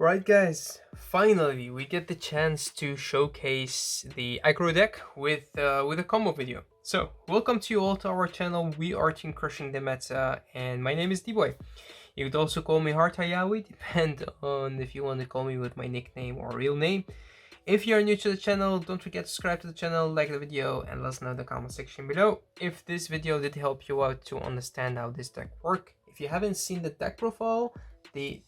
Alright guys, finally we get the chance to showcase the aggro deck with a combo video. So, welcome to you all to our channel. We are Team Crushing the Meta and my name is D-Boy. You could also call me Heart Hayawi, depend on if you want to call me with my nickname or real name. If you are new to the channel, don't forget to subscribe to the channel, like the video, and let us know in the comment section below if this video did help you out to understand how this deck works. If you haven't seen the deck profile, the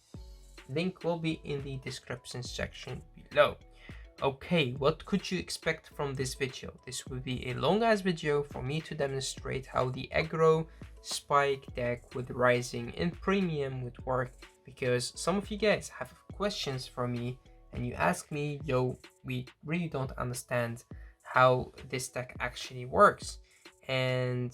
link will be in the description section below. Okay, what could you expect from this video? This will be a long ass video for me to demonstrate how the aggro spike deck with rising and premium would work, because some of you guys have questions for me and you ask me, yo, we really don't understand how this deck actually works, and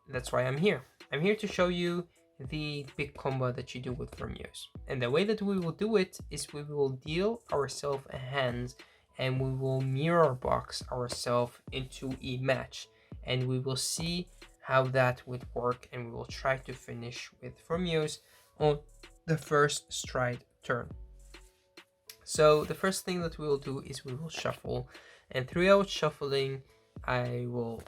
that's why I'm here. I'm here to show you the big combo that you do with Vermeers. And the way that we will do it is we will deal ourselves a hand and we will mirror box ourselves into a match, and we will see how that would work, and we will try to finish with Vermeers on the first stride turn. So the first thing that we will do is we will shuffle, and throughout shuffling I will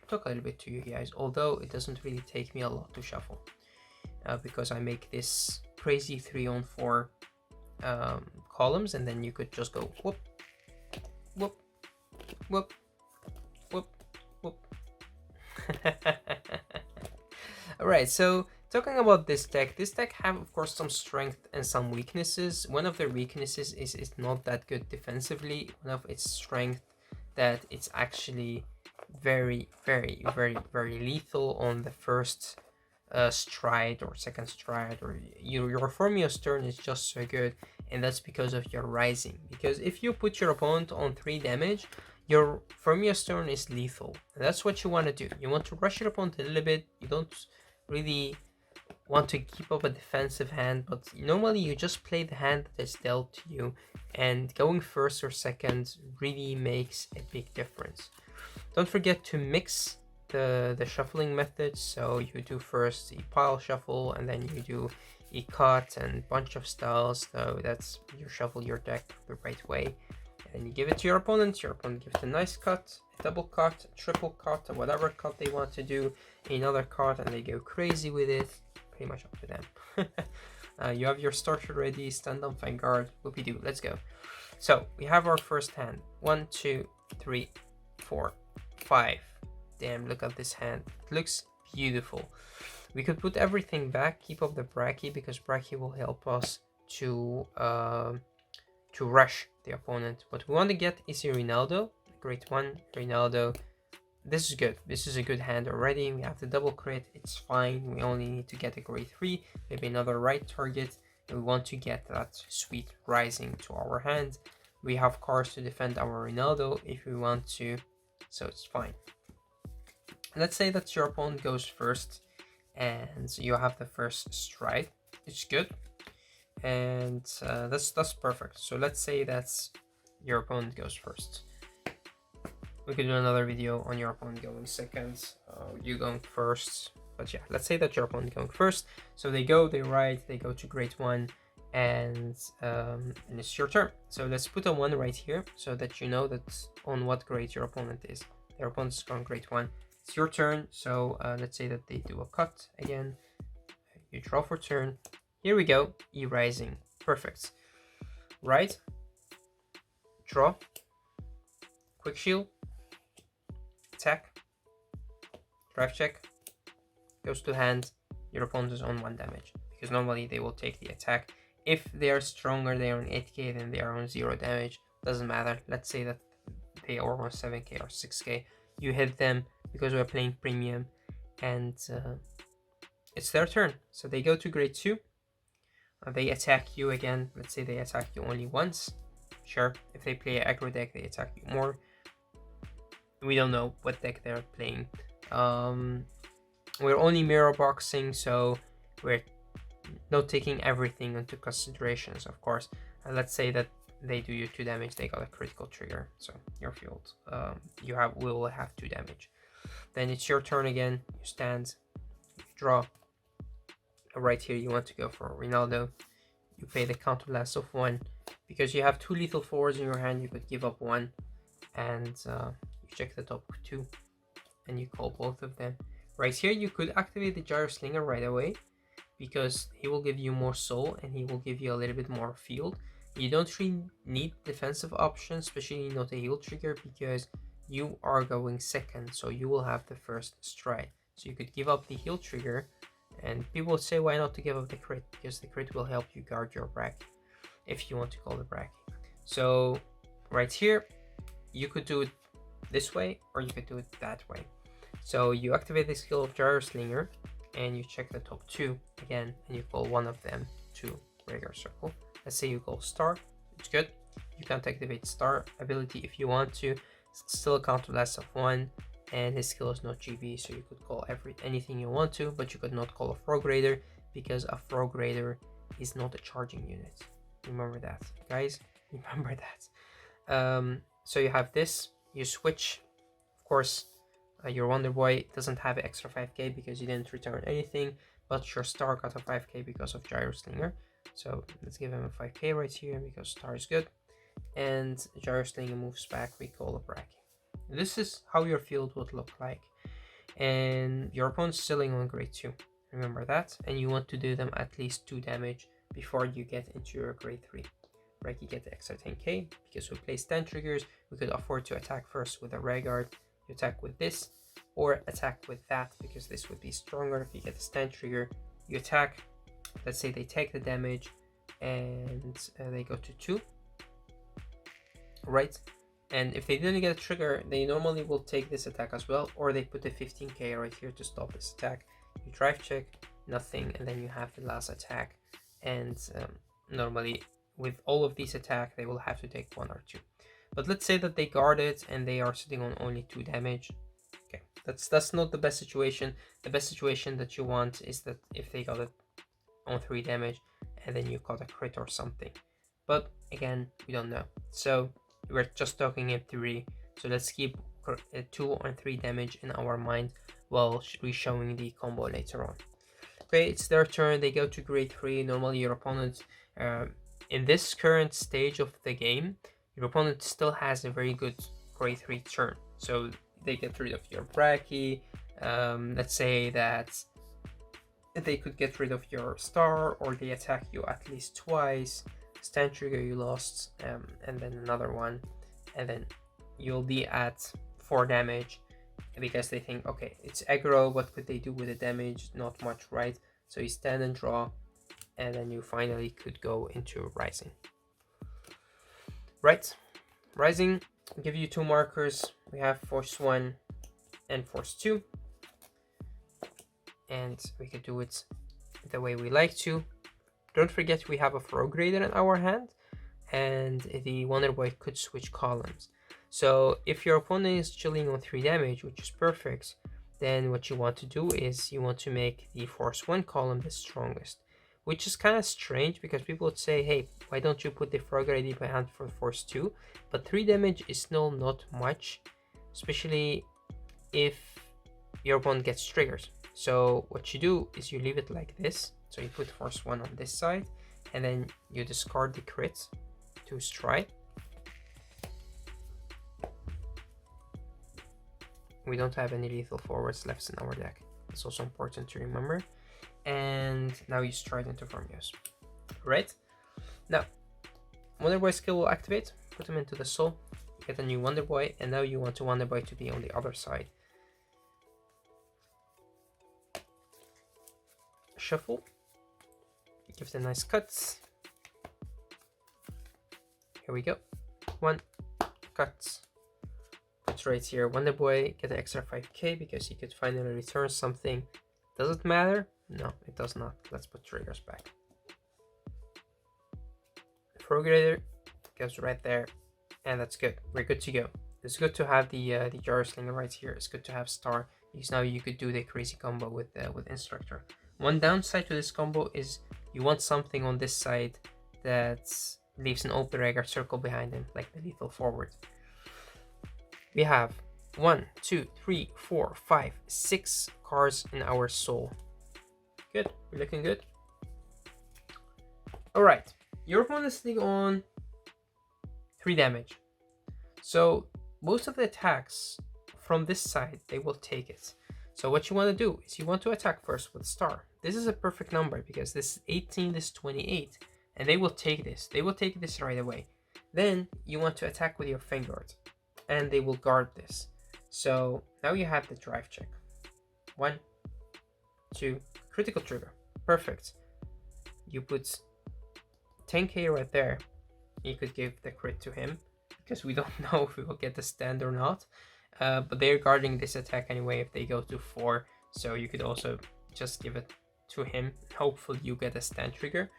talk a little bit to you guys, although it doesn't really take me a lot to shuffle. Because I make this crazy 3-on-4 columns, and then you could just go whoop, whoop, whoop, whoop, whoop. Alright, so talking about this deck have of course some strength and some weaknesses. One of their weaknesses is it's not that good defensively. One of its strength that it's actually very lethal on the first stride or second stride, or your Vermeer's turn is just so good, and that's because of your rising. Because if you put your opponent on 3 damage, your Vermeer's turn is lethal, and that's what you want to do. You want to rush your opponent a little bit. You don't really want to keep up a defensive hand, but normally you just play the hand that is dealt to you, and going first or second really makes a big difference. Don't forget to mix the shuffling method. So you do first a pile shuffle, and then you do a cut and bunch of styles. So that's, you shuffle your deck the right way, and you give it to your opponent. Your opponent gives a nice cut, a double cut, a triple cut, or whatever cut they want to do, another cut, and they go crazy with it. Pretty much up to them. You have your starter ready. Stand on Vanguard. Whoopie-doo, let's go. So we have our first hand. 1, 2, 3, 4, 5. Damn, look at this hand. It looks beautiful. We could put everything back, keep up the Bracky, because Bracky will help us to rush the opponent. What we want to get is a Ronaldo. Great one, Ronaldo. This is good. This is a good hand already. We have the double crit. It's fine. We only need to get a grade 3, maybe another right target. And we want to get that sweet rising to our hand. We have cards to defend our Ronaldo if we want to, so it's fine. Let's say that your opponent goes first, and you have the first stride. It's good, and that's perfect. So let's say that's your opponent goes first. We could do another video on your opponent going second, you going first. But yeah, let's say that your opponent going first. So they go, they ride, they go to grade 1, and it's your turn. So let's put a 1 right here, so that you know that on what grade your opponent is. Their opponent is going grade 1. It's your turn. So let's say that they do a cut again. You draw for turn. Here we go. E rising. Perfect. Right. Draw. Quick shield. Attack. Drive check. Goes to hand. Your opponent is on 1 damage, because normally they will take the attack. If they are stronger, they are on 8k, then they are on 0 damage. Doesn't matter. Let's say that they are on 7k or 6k. You hit them because we're playing premium, and it's their turn. So they go to grade 2. They attack you again. Let's say they attack you only once. Sure, if they play an aggro deck, they attack you more. We don't know what deck they're playing. We're only mirror boxing, so we're not taking everything into considerations, of course. Let's say that they do you 2 damage, they got a critical trigger, so you're fueled. You will have 2 damage. Then it's your turn again. You stand, you draw. Right here you want to go for Ronaldo. you pay the counterblast of 1. Because you have 2 lethal forwards in your hand, you could give up 1, and you check the top 2, and you call both of them. Right here, you could activate the Gyro Slinger right away, because he will give you more soul, and he will give you a little bit more field. You don't really need defensive options, especially not a heal trigger, because you are going second, so you will have the first stride. So you could give up the heal trigger, and people would say, why not to give up the crit? Because the crit will help you guard your bracket, if you want to call it bracket. So right here, you could do it this way, or you could do it that way. So you activate the skill of Gyro Slinger, and you check the top 2 again, and you call one of them to regular circle. Let's say you call Star, it's good. You can't activate Star ability if you want to. It's still a counterblast of 1, and his skill is not GB, so you could call anything you want to, but you could not call a Frog Raider, because a Frog Raider is not a charging unit. Remember that, guys. Remember that. So you have this. You switch. Of course, your Wonder Boy doesn't have an extra 5k because you didn't return anything, but your Star got a 5k because of Gyro Slinger. So let's give him a 5k right here because Star is good. And Gyro Slinger moves back, we call a bracket. This is how your field would look like. And your opponent's selling on grade 2. Remember that. And you want to do them at least 2 damage before you get into your grade 3. Right, you get the extra 10k because we play stand triggers. We could afford to attack first with a Vanguard. You attack with this, or attack with that, because this would be stronger. If you get a stand trigger, you attack. Let's say they take the damage, and they go to 2. Right, and if they didn't get a trigger, they normally will take this attack as well, or they put a 15k right here to stop this attack. You drive check, nothing, and then you have the last attack. And normally with all of these attacks, they will have to take 1 or 2. But let's say that they guard it and they are sitting on only 2 damage. Okay, that's not the best situation. The best situation that you want is that if they got it on 3 damage and then you got a crit or something. But again, we don't know. So we're just talking in theory. So let's keep 2 or 3 damage in our mind while re-showing the combo later on. Okay, it's their turn. They go to grade 3. Normally your opponent, in this current stage of the game, your opponent still has a very good grade 3 turn. So they get rid of your Bracky. Let's say that they could get rid of your Star, or they attack you at least twice. Stand trigger you lost, and then another one. And then you'll be at 4 damage. Because they think, okay, it's aggro, what could they do with the damage? Not much, right? So you stand and draw, and then you finally could go into Rising. Right? Rising, I'll give you 2 markers. We have Force 1 and Force 2. And we could do it the way we like to. Don't forget we have a Frog Raider in our hand, and the Wonder Boy could switch columns. So if your opponent is chilling on 3 damage, which is perfect, then what you want to do is you want to make the Force 1 column the strongest. Which is kind of strange because people would say, hey, why don't you put the Frog ID behind for Force 2? But 3 damage is still not much, especially if your opponent gets triggers. So what you do is you leave it like this. So you put Force 1 on this side, and then you discard the crit to strike. We don't have any lethal forwards left in our deck. It's also important to remember. And now you stride into Formios. Right? Now, Wonder Boy skill will activate. Put him into the soul. Get a new Wonder Boy. And now you want a Wonder Boy to be on the other side. Shuffle. Give the nice cuts. Here we go. 1. Cuts. Right here, Wonder Boy, get an extra 5k because he could finally return something. Does it matter? No, it does not. Let's put triggers back. Frog Raider goes right there, and that's good. We're good to go. It's good to have the Gyro Slinger right here. It's good to have Star because now you could do the crazy combo with Instructor. One downside to this combo is you want something on this side that leaves an open regular circle behind him, like the lethal forward. We have 1, 2, 3, 4, 5, 6 cards in our soul. Good, we're looking good. Alright, your opponent is sitting on 3 damage. So most of the attacks from this side, they will take it. So what you want to do is you want to attack first with star. This is a perfect number because this is 18, this is 28, and they will take this. They will take this right away. Then you want to attack with your Vanguard, and they will guard this. So now you have the drive check. 1, 2, critical trigger. Perfect. You put 10k right there. You could give the crit to him because we don't know if we will get the stand or not. But they're guarding this attack anyway if they go to 4. So you could also just give it to him. Hopefully you get a stand trigger.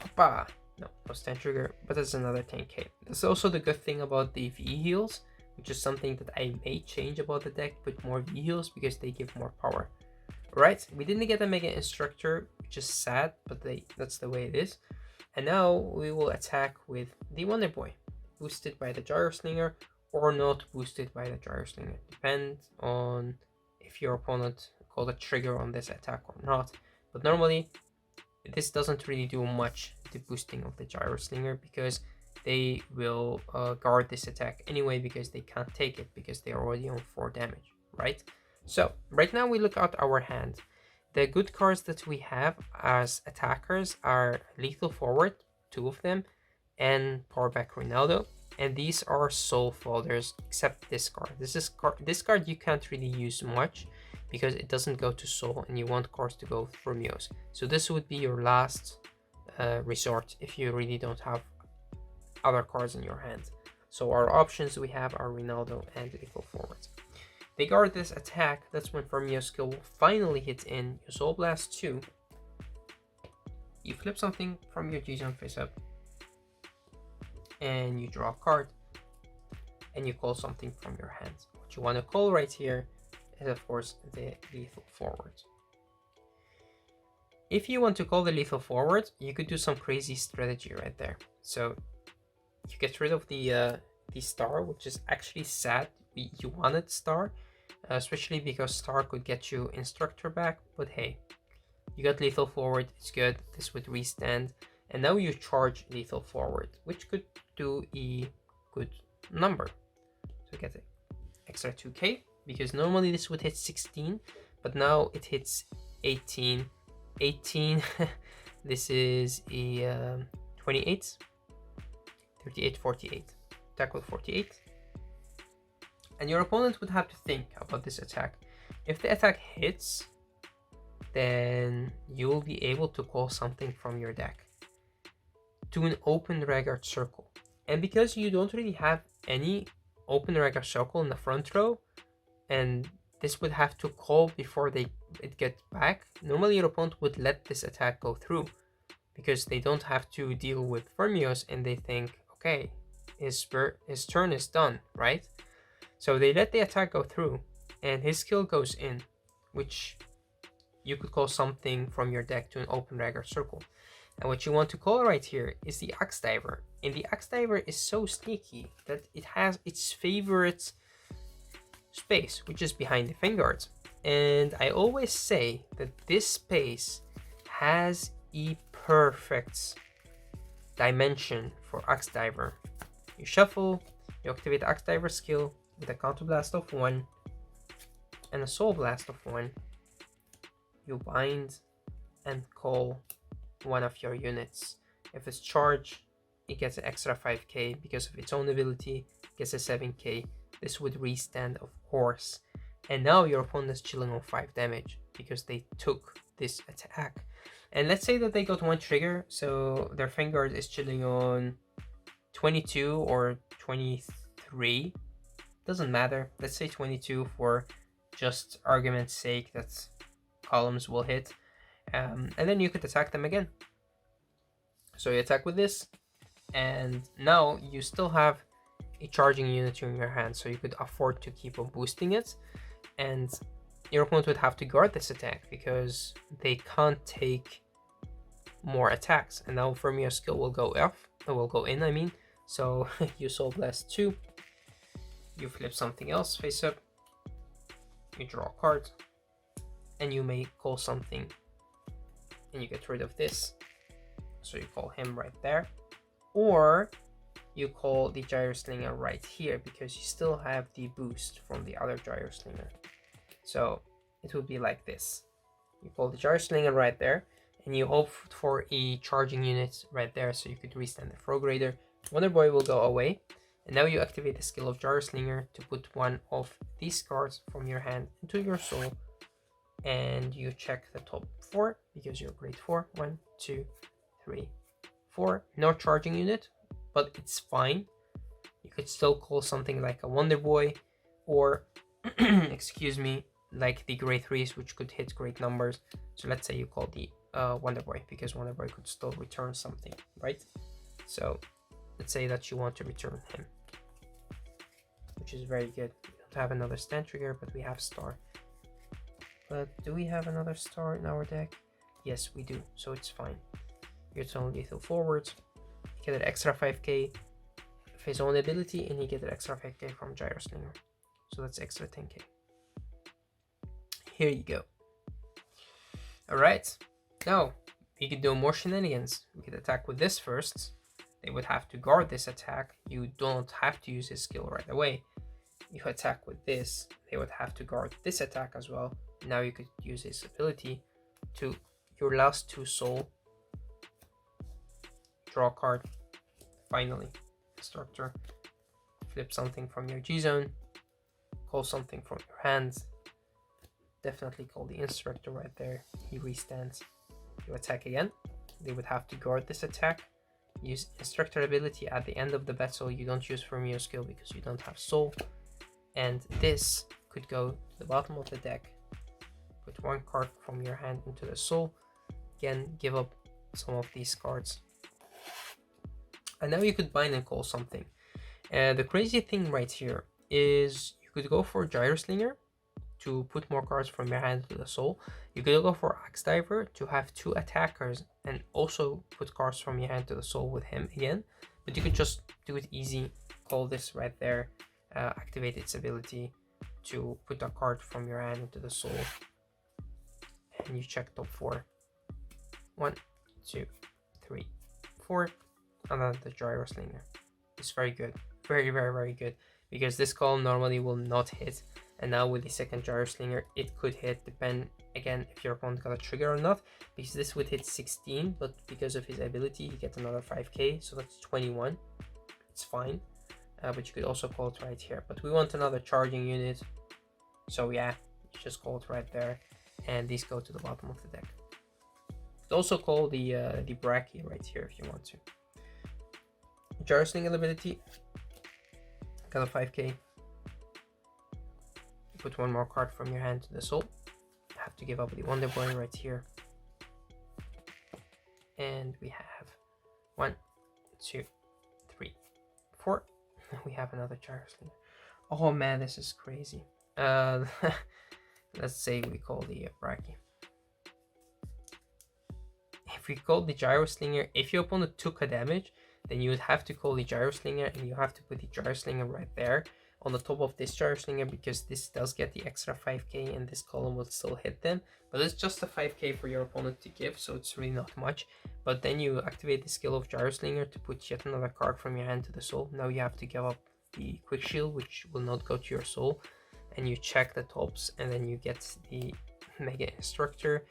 Hoppa! No stand trigger, but that's another 10k. That's also the good thing about the V heals, which is something that I may change about the deck, put more V heals because they give more power. Right, we didn't get a Mega Instructor, which is sad, but that's the way it is. And now we will attack with the Wonder Boy, boosted by the Gyro Slinger or not boosted by the Gyro Slinger. Depends on if your opponent called a trigger on this attack or not. But normally, this doesn't really do much, the boosting of the Gyro Slinger, because they will guard this attack anyway because they can't take it because they're already on 4 damage, right? So right now we look at our hand. The good cards that we have as attackers are Lethal Forward, 2 of them, and Powerback Ronaldo. And these are soul folders, except this card. This card you can't really use much because it doesn't go to soul, and you want cards to go for Mews. So this would be your last resort if you really don't have other cards in your hand. So our options we have are Ronaldo and Lethal Forward. They guard this attack. That's when Firmio's skill will finally hit in. You Soul Blast 2. You flip something from your G-Zone face up. And you draw a card. And you call something from your hand. What you want to call right here is, of course, the Lethal Forward. If you want to call the Lethal Forward, you could do some crazy strategy right there. So you get rid of the star, which is actually sad. You wanted star, especially because star could get you Instructor back, but hey, you got Lethal Forward, it's good. This would restand, and now you charge Lethal Forward, which could do a good number. So get an extra 2k, because normally this would hit 16, but now it hits 18. This is a 28, 38, 48. Attack with 48. And your opponent would have to think about this attack. If the attack hits, then you will be able to call something from your deck to an open Vanguard circle. And because you don't really have any open Vanguard circle in the front row, and this would have to call before it gets back, normally your opponent would let this attack go through because they don't have to deal with Firmios and they think, okay, his turn is done, right? So they let the attack go through and his skill goes in, which you could call something from your deck to an open Vanguard circle. And what you want to call right here is the Axe Diver. And the Axe Diver is so sneaky that it has its favorite space, which is behind the Vanguard. And I always say that this space has a perfect dimension for Axe Diver. You shuffle, you activate Axe Diver skill with a Counter Blast of 1 and a Soul Blast of 1. You bind and call one of your units. If it's charged, it gets an extra 5k because of its own ability, it gets a 7k. This would restand, of course. And now your opponent is chilling on 5 damage because they took this attack. And let's say that they got 1 trigger, so their Vanguard is chilling on 22 or 23. Doesn't matter. Let's say 22 for just argument's sake, that columns will hit. And then you could attack them again. So you attack with this, and now you still have a charging unit in your hand, so you could afford to keep on boosting it. And your opponent would have to guard this attack because they can't take more attacks. And now Firmio's skill will go in, I mean. So you Soul Blast 2. You flip something else face up, you draw a card, and you may call something, and you get rid of this. so you call him right there, or you call the gyro slinger right here because you still have the boost from the other gyro slinger. So it would be like this. You call the gyro slinger right there, and you opt for a charging unit right there, so you could restand the frog raider. Wonder Boy will go away, and now you activate the skill of gyro slinger to put one of these cards from your hand into your soul, and you check the top 4 because you're grade 4. 1, 2, 3, 4. No charging unit, but it's fine. You could still call something like a Wonder Boy, or excuse me, like the grade 3s, which could hit great numbers. So let's say you call the Wonder Boy, because Wonder Boy could still return something, right? So let's say that you want to return him, which is very good. We don't have another stand trigger, but we have star. But do we have another star in our deck? Yes, we do, so it's fine. Your own lethal forwards, you get an extra 5k of his own ability, and you get an extra 5k from Gyro Slinger. So that's extra 10k. Here you go. Alright, now we could do more shenanigans. We could attack with this first. They would have to guard this attack. You don't have to use his skill right away. You attack with this, they would have to guard this attack as well. Now you could use his ability to your last 2 soul, draw a card, finally, instructor, flip something from your G zone, call something from your hands, definitely call the instructor right there, he restands. You attack again, they would have to guard this attack, use instructor ability at the end of the battle. You don't use from your skill because you don't have soul, and this could go to the bottom of the deck. Put 1 card from your hand into the soul, again give up some of these cards, and now you could bind and call something. And the crazy thing right here is you could go for Gyro Slinger to put more cards from your hand to the soul. You could go for Axe Diver to have 2 attackers and also put cards from your hand to the soul with him again. But you could just do it easy, call this right there, activate its ability to put a card from your hand into the soul, and you check top 4. 1, 2, 3, 4, and then the Gyro Slinger. It's very good, very good, because this call normally will not hit, and now with the second Gyro Slinger it could hit, depend again if your opponent got a trigger or not, because this would hit 16, but because of his ability you get another 5k, so that's 21. It's fine, but you could also call it right here, but we want another charging unit, so yeah, you just call it right there, and these go to the bottom of the deck. You could also call the Bracky right here if you want to. Gyro Slinger ability, got a 5k. Put 1 more card from your hand to the soul. Have to give up the Wonder Boy right here. And we have 1, 2, 3, 4. We have another Gyro Slinger. Oh man, this is crazy. Let's say we call the Bracky. If we call the Gyro Slinger, if your opponent took a damage, then you would have to call the Gyro Slinger, and you have to put the Gyro Slinger right there on the top of this Gyro Slinger, because this does get the extra 5k and this column will still hit them, but it's just a 5k for your opponent to give, so it's really not much. But then you activate the skill of Gyro Slinger to put yet another card from your hand to the soul. Now you have to give up the Quick Shield, which will not go to your soul, and you check the tops, and then you get the Mega Instructor.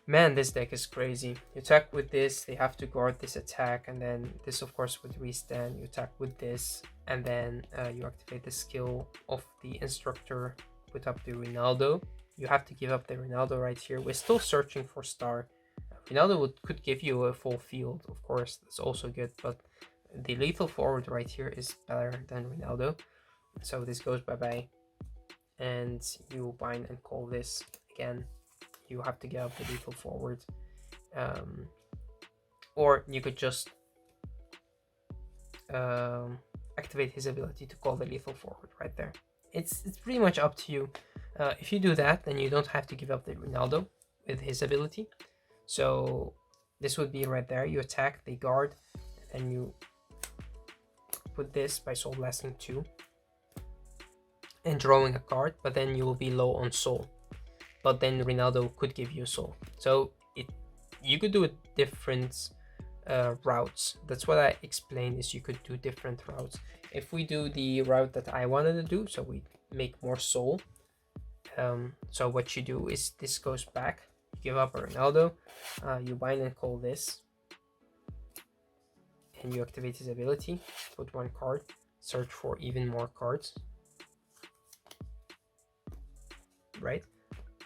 Man, this deck is crazy. You attack with this, they have to guard this attack, and then this of course would restand. You attack with this, and then you activate the skill of the instructor, put up the Ronaldo. You have to give up the Ronaldo right here. We're still searching for star. Ronaldo could give you a full field, of course, that's also good, but the lethal forward right here is better than Ronaldo. So this goes bye-bye, and you bind and call this again. You have to get up the lethal forward, or you could just activate his ability to call the lethal forward right there. It's pretty much up to you. If you do that, then you don't have to give up the Ronaldo with his ability. So this would be right there. You attack, they guard, and you put this by soul blasting 2 and drawing a card, but then you will be low on soul. But then Ronaldo could give you soul. So you could do different routes. That's what I explained, is you could do different routes. If we do the route that I wanted to do, so we make more soul. So what you do is this goes back, you give up a Ronaldo, you bind and call this, and you activate his ability, put one card, search for even more cards, right?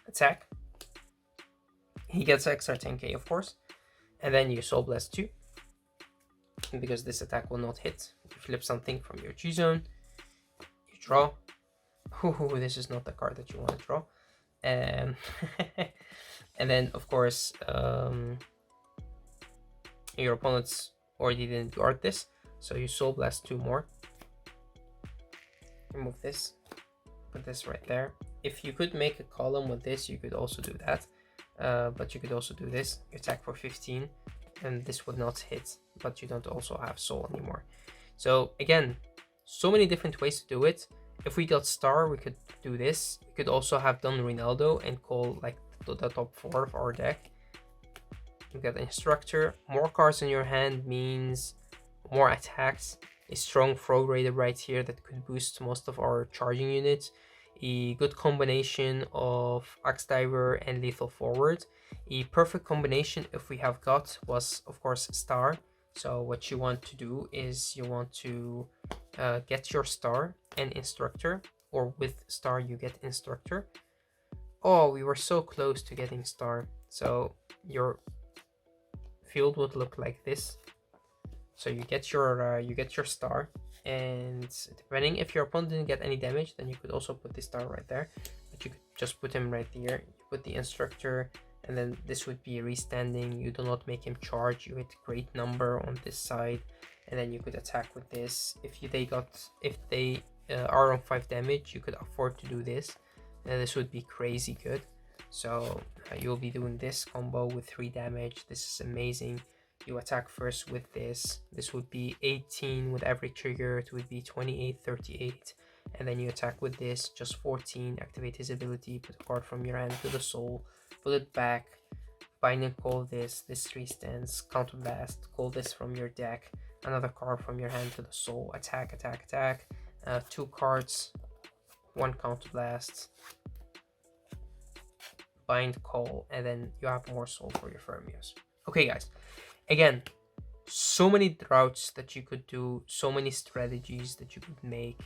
Attack. He gets extra 10k, of course, and then you Soul Blast 2, and because this attack will not hit, you flip something from your G zone, you draw. Ooh, this is not the card that you want to draw. And then, of course, your opponents already didn't guard this, so you Soul Blast 2 more. Remove this, put this right there. If you could make a column with this, you could also do that. But you could also do this. You attack for 15, and this would not hit, but you don't also have soul anymore. So again, so many different ways to do it. If we got star, we could do this. We could also have done Ronaldo and call like the top 4 of our deck. You got instructor. More cards in your hand means more attacks. A strong throw raider right here that could boost most of our charging units. A good combination of Axe Diver and Lethal Forward. A perfect combination if we have got was, of course, star. So what you want to do is you want to get your star and instructor, or with star you get instructor. Oh, we were so close to getting star. So your field would look like this. So you get your star, and depending if your opponent didn't get any damage, then you could also put the star right there, but you could just put him right here. You put the instructor, and then this would be restanding. You do not make him charge. You hit great number on this side, and then you could attack with this. If they are on 5 damage, you could afford to do this, and this would be crazy good. So you'll be doing this combo with 3 damage. This is amazing. You attack first with this. This would be 18 with every trigger. It would be 28, 38. And then you attack with this, just 14. Activate his ability, put a card from your hand to the soul, put it back, bind and call this. This 3 stands, counter blast, call this from your deck, another card from your hand to the soul, attack, attack, attack. 2 cards, 1 counter blast, bind, call, and then you have more soul for your Fermios. Okay, guys. Again, so many routes that you could do, so many strategies that you could make.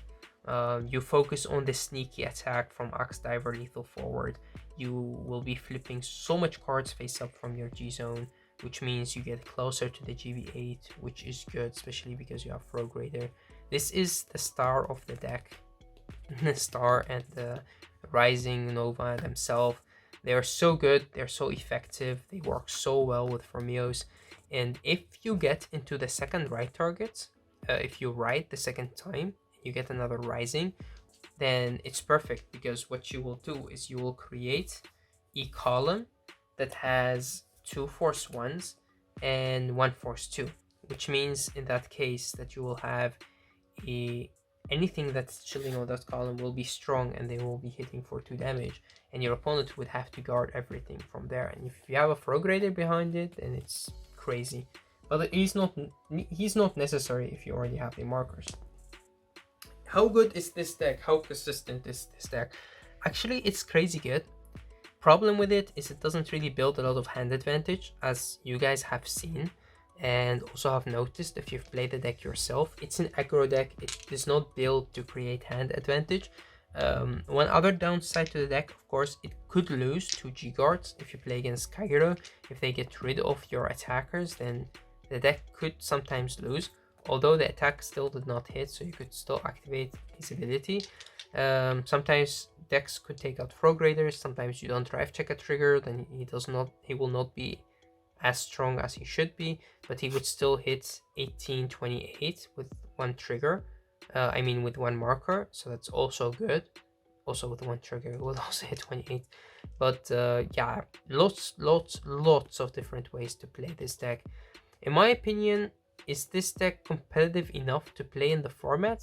You focus on the sneaky attack from Axe Diver, Lethal Forward. You will be flipping so much cards face up from your G zone, which means you get closer to the GB8, which is good, especially because you have Rogue Raider. This is the star of the deck. The star and the Rising Nova themselves. They are so good, they're so effective, they work so well with Fermios. And if you get into the second right target, if you ride the second time, you get another rising, then it's perfect, because what you will do is you will create a column that has 2 force 1s and 1 force 2, which means in that case that you will have anything that's chilling on that column will be strong, and they will be hitting for 2 damage, and your opponent would have to guard everything from there. And if you have a Frog Raider behind it, then it's crazy, but he's not necessary if you already have the markers. How good is this deck? How consistent is this deck? Actually, it's crazy good. Problem with it is it doesn't really build a lot of hand advantage, as you guys have seen and also have noticed if you've played the deck yourself. It's an aggro deck. It is not built to create hand advantage. One other downside to the deck, of course, it could lose to G-Guards if you play against Kagero. If they get rid of your attackers, then the deck could sometimes lose, although the attack still did not hit, so you could still activate his ability. Sometimes decks could take out Frog Raiders. Sometimes you don't drive check a trigger, then he will not be as strong as he should be, but he would still hit 18, 28 with 1 trigger. With 1 marker, so that's also good. Also with 1 trigger, it will also hit 28. But yeah, lots of different ways to play this deck. In my opinion, is this deck competitive enough to play in the format?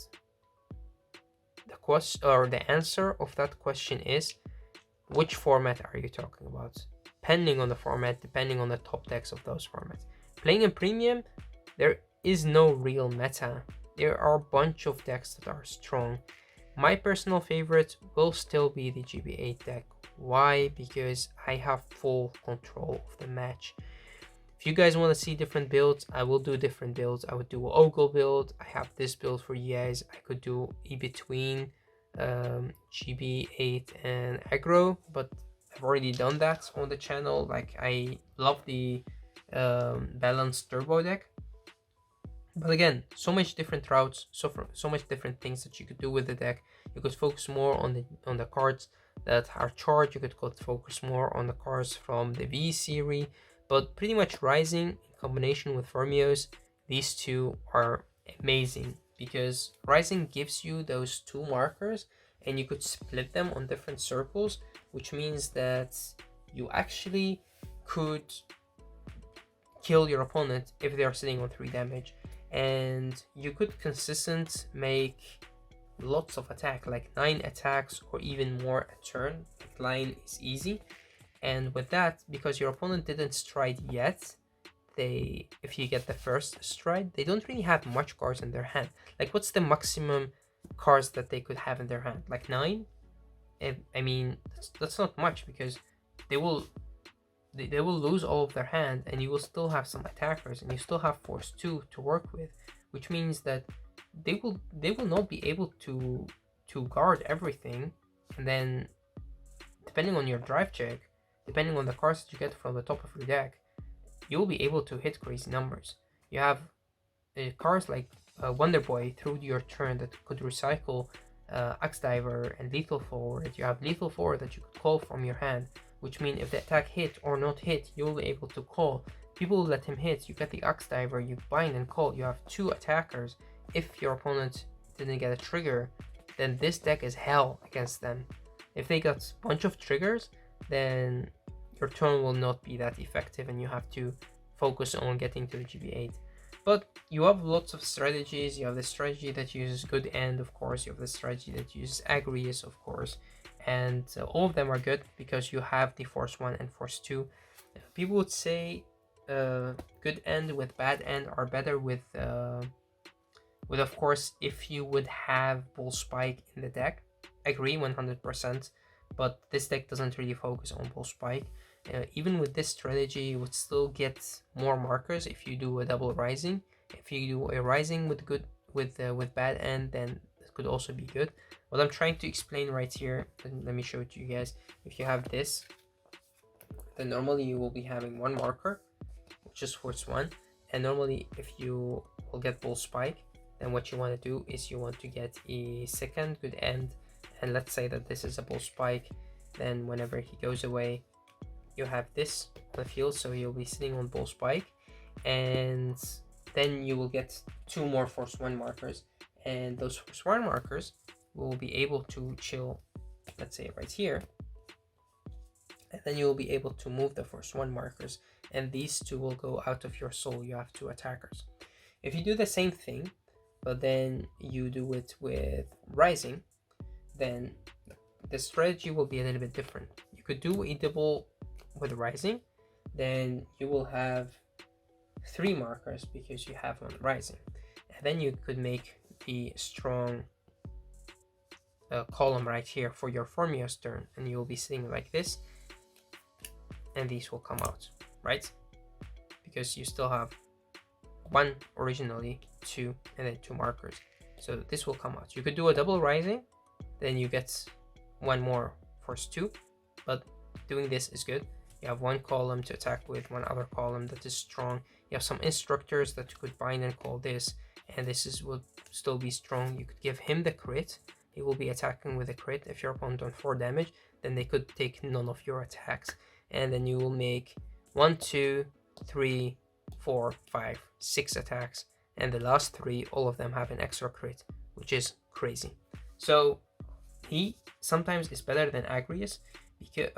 The question, or the answer of that question is, which format are you talking about? depending on the format, depending on the top decks of those formats. Playing in premium, there is no real meta. There are a bunch of decks that are strong. My personal favorite will still be the GB8 deck. Why? Because I have full control of the match. If you guys want to see different builds, I will do different builds. I would do an Ogle build. I have this build for you guys. I could do in between GB8 and Aggro, but I've already done that on the channel. Like, I love the balanced turbo deck. But again, so much different routes, so much different things that you could do with the deck. You could focus more on the cards that are charged. You could focus more on the cards from the V series. But pretty much Rising in combination with Fermios, these two are amazing, because Rising gives you those two markers and you could split them on different circles, which means that you actually could kill your opponent if they are sitting on 3 damage, and you could consistent make lots of attack, like 9 attacks or even more a turn. Like, line is easy. And with that, because your opponent didn't stride yet, if you get the first stride, they don't really have much cards in their hand. Like, what's the maximum cards that they could have in their hand? Like 9? I mean, that's not much, because they will lose all of their hand, and you will still have some attackers, and you still have force 2 to work with, which means that they will not be able to guard everything. And then, depending on your drive check, depending on the cards that you get from the top of your deck, you will be able to hit crazy numbers. You have cards like Wonder Boy through your turn that could recycle Axe Diver and Lethal Forward. You have Lethal Forward that you could call from your hand, which means if the attack hit or not hit, you will be able to call. People will let him hit. You get the Axe Diver, you bind and call. You have 2 attackers. If your opponent didn't get a trigger, then this deck is hell against them. If they got a bunch of triggers, then your turn will not be that effective, and you have to focus on getting to the GB8. But you have lots of strategies. You have the strategy that uses Good End, of course. You have the strategy that uses Agrius, of course. And all of them are good because you have the Force 1 and Force 2. People would say Good End with Bad End are better with of course, if you would have Bull Spike in the deck. I agree 100%, but this deck doesn't really focus on Bull Spike. Even with this strategy, you would still get more markers if you do a double Rising. If you do a Rising with Bad End, then it could also be good. What I'm trying to explain right here, and let me show it to you guys. If you have this, then normally you will be having 1 marker, which is Force 1. And normally if you will get Bull Spike, then what you want to do is you want to get a second Good End. And let's say that this is a Bull Spike, then whenever he goes away, you have this on the field, so you'll be sitting on Bull Spike, and then you will get 2 more Force 1 markers, and those Force 1 markers will be able to chill, let's say right here, and then you will be able to move the Force 1 markers, and these 2 will go out of your soul. You have 2 attackers. If you do the same thing, but then you do it with Rising, then the strategy will be a little bit different. You could do a double with Rising, then you will have 3 markers because you have 1 Rising, and then you could make the strong column right here for your Formia's turn, and you will be sitting like this, and these will come out, right? Because you still have 1 originally, 2, and then 2 markers, so this will come out. You could do a double Rising, then you get 1 more Force 2, but doing this is good. You have 1 column to attack with, 1 other column that is strong. You have some instructors that you could bind and call this, and this will still be strong. You could give him the crit. He will be attacking with a crit. If your opponent on 4 damage, then they could take none of your attacks, and then you will make 1, 2, 3, 4, 5, 6 attacks, and the last 3, all of them have an extra crit, which is crazy. So he sometimes is better than Agrius, because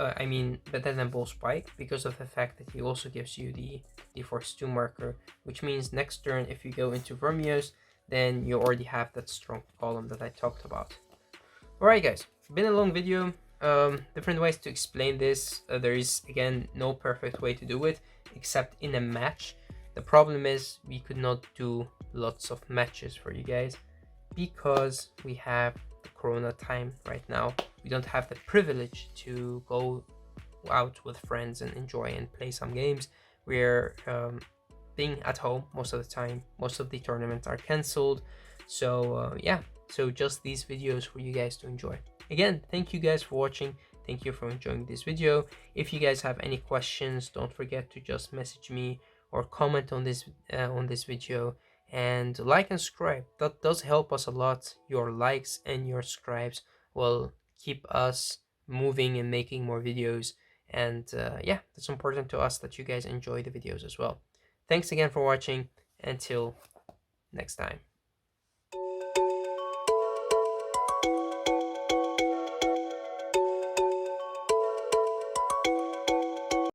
better than Bull Spike, because of the fact that he also gives you the Force 2 marker, which means next turn if you go into Vermios, then you already have that strong column that I talked about. Alright guys, been a long video. different ways to explain this. There is again no perfect way to do it except in a match. The problem is we could not do lots of matches for you guys because we have the corona time right now. We don't have the privilege to go out with friends and enjoy and play some games. We're being at home most of the time. Most of the tournaments are cancelled. So yeah, so just these videos for you guys to enjoy. Again, thank you guys for watching. Thank you for enjoying this video. If you guys have any questions, don't forget to just message me or comment on this video, and like and subscribe. That does help us a lot. Your likes and your subscribes will keep us moving and making more videos. And yeah, that's important to us that you guys enjoy the videos as well. Thanks again for watching. Until next time.